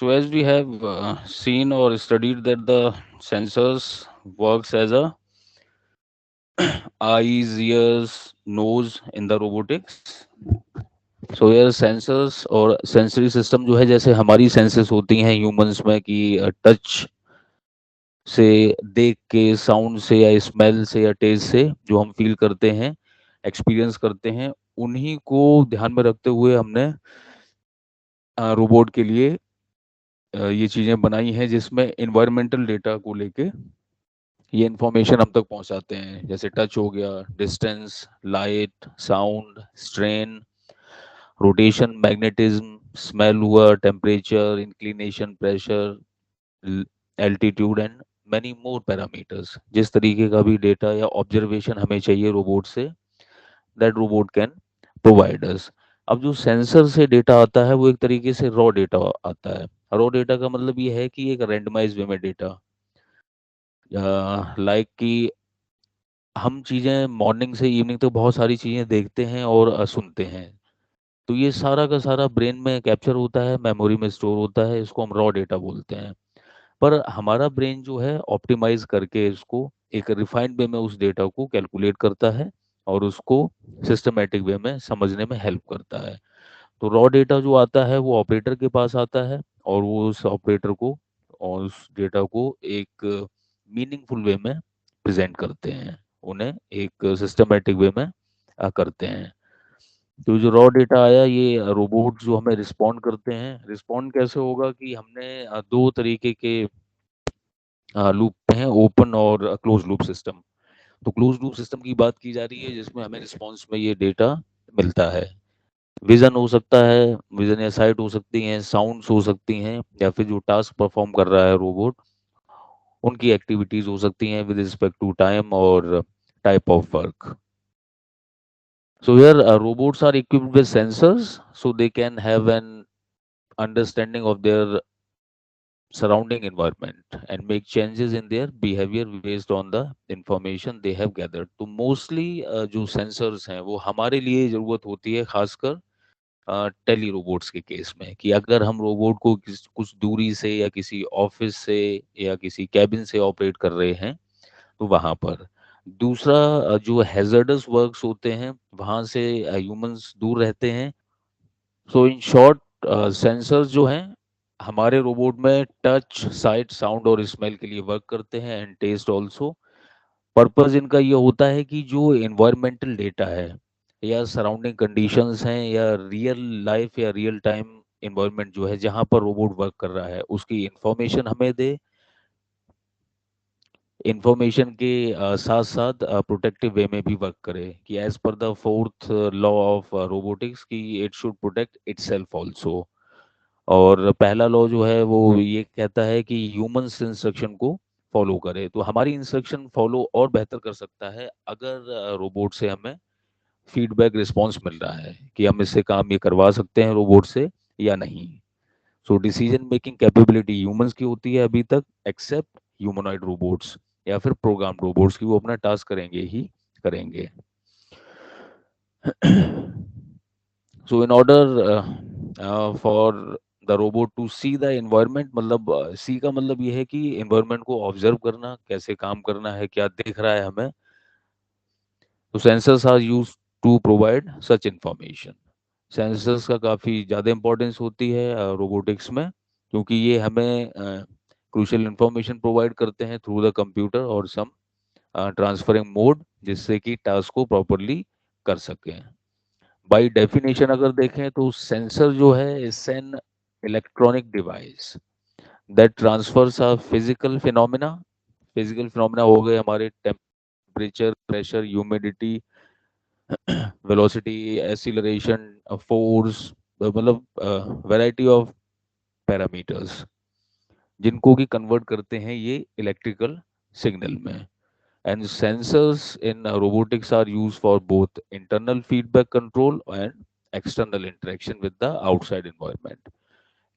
So as we have seen or studied that the sensors works as a eyes, ears, nose in the robotics. So यार sensors और sensory system जो है जैसे हमारी senses होती हैं ह्यूमंस में कि टच से, देख के, साउंड से या स्मेल से या टेस्ट से जो हम फील करते हैं, एक्सपीरियंस करते हैं, उन्हीं को ध्यान में रखते हुए हमने रोबोट के लिए ये चीज़ें बनाई हैं जिसमें इन्वायरमेंटल डेटा को लेके ये इंफॉर्मेशन हम तक पहुंचाते हैं, जैसे टच हो गया, distance, light, sound, strain, rotation, magnetism, smell हुआ, temperature, inclination, pressure, altitude and many more parameters. जिस तरीके का भी डेटा या ऑब्जर्वेशन हमें चाहिए रोबोट से, that robot can provide us. अब जो सेंसर से डेटा आता है वो एक तरीके से रॉ डेटा आता है। रॉ डेटा का मतलब ये है कि एक रैंडमाइज वे में डेटा, लाइक कि हम चीज़ें मॉर्निंग से इवनिंग तक बहुत सारी चीज़ें देखते हैं और सुनते हैं, तो ये सारा का सारा ब्रेन में कैप्चर होता है, मेमोरी में स्टोर होता है, इसको हम रॉ डेटा बोलते हैं। पर हमारा ब्रेन जो है ऑप्टिमाइज करके इसको एक रिफाइंड वे में उस डेटा को कैलकुलेट करता है और उसको सिस्टमेटिक वे में समझने में हेल्प करता है। तो रॉ डेटा जो आता है वो ऑपरेटर के पास आता है और वो उस ऑपरेटर को और उस डेटा को एक मीनिंगफुल वे में प्रेजेंट करते हैं, उन्हें एक सिस्टमेटिक वे में करते हैं। तो जो रॉ डेटा आया, ये रोबोट जो हमें रिस्पॉन्ड करते हैं, रिस्पॉन्ड कैसे होगा कि हमने दो तरीके के लूप हैं, ओपन और क्लोज लूप सिस्टम। तो क्लोज लूप सिस्टम की बात की जा रही है जिसमें हमें रिस्पॉन्स में ये डेटा मिलता है। विजन हो सकता है, विजन या साइट हो सकती हैं, साउंड्स हो सकती हैं, या फिर जो टास्क परफॉर्म कर रहा है रोबोट, उनकी एक्टिविटीज हो सकती हैं विद रिस्पेक्ट टू टाइम और type of work. So here robots are equipped with sensors so they can have an understanding of their surrounding environment and make changes in their behavior based on the information they have gathered. तो mostly जो sensors हैं वो हमारे लिए ज़रूरत होती है, खासकर टेली रोबोट्स के केस में, कि अगर हम रोबोट को कुछ दूरी से या किसी ऑफिस से या किसी कैबिन से ऑपरेट कर रहे हैं तो वहाँ पर। दूसरा जो हैज़र्डस वर्क्स होते हैं वहाँ से ह्यूमंस दूर रहते हैं। सो इन शॉर्ट, सेंसर्स जो हैं हमारे रोबोट में टच, साइट, साउंड और स्मेल के लिए वर्क करते हैं एंड टेस्ट ऑल्सो। पर्पस इनका ये होता है कि जो एनवायरमेंटल डेटा है या सराउंडिंग कंडीशंस हैं या रियल लाइफ या रियल टाइम एनवायरनमेंट जो है जहाँ पर रोबोट वर्क कर रहा है उसकी इंफॉर्मेशन हमें दे, इंफॉर्मेशन के साथ साथ प्रोटेक्टिव वे में भी वर्क करे, कि as per the fourth law of robotics कि it should protect itself also. और पहला लॉ जो है वो ये कहता है कि ह्यूमंस इंस्ट्रक्शन को फॉलो करे, तो हमारी इंस्ट्रक्शन फॉलो और बेहतर कर सकता है अगर रोबोट से हमें फीडबैक रिस्पॉन्स मिल रहा है कि हम इससे काम ये करवा सकते हैं रोबोट से या नहीं। So decision making capability humans की होती है अभी तक, एक्सेप्ट ह्यूमनॉइड रोबोट्स या फिर प्रोग्राम रोबोट्स की, वो अपना टास्क करेंगे ही करेंगे। So in order for the robot to see the environment, मतलब सी का मतलब ये है कि एनवायरनमेंट को ऑब्जर्व करना, कैसे काम करना है, क्या दिख रहा है हमें। तो sensors are use to provide such information. Sensors का काफ़ी ज़्यादा इंपॉर्टेंस होती है रोबोटिक्स में, क्योंकि ये हमें क्रूशियल इंफॉर्मेशन प्रोवाइड करते हैं थ्रू द कंप्यूटर और सम ट्रांसफरिंग मोड, जिससे कि टास्क को प्रॉपरली कर सकें। बाय डेफिनेशन अगर देखें तो सेंसर जो है is an electronic device that transfers a physical phenomena हो गए हमारे temperature, pressure, humidity, velocity, acceleration, force, मतलब वैरायटी ऑफ पैरामीटर्स, जिनको कि कन्वर्ट करते हैं ये इलेक्ट्रिकल सिग्नल में। And sensors in robotics are use for both internal feedback control and external interaction with the outside environment.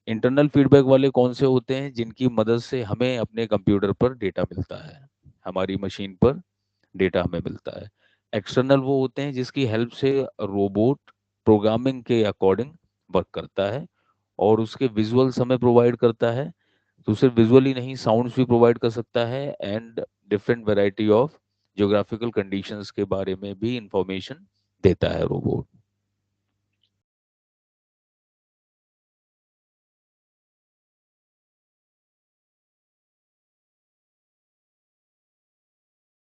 Internal feedback वाले कौन से होते हैं? जिनकी मदद से हमें अपने कंप्यूटर पर डेटा मिलता है, हमारी मशीन पर डेटा हमें मिलता है। एक्सटर्नल वो होते हैं जिसकी हेल्प से रोबोट प्रोग्रामिंग के अकॉर्डिंग वर्क करता है, और उसके विजुअल्स हमें प्रोवाइड करता है। तो सिर्फ विजुअली नहीं, साउंड्स भी प्रोवाइड कर सकता है, and different variety of geographical conditions के बारे में भी इंफॉर्मेशन देता है रोबोट।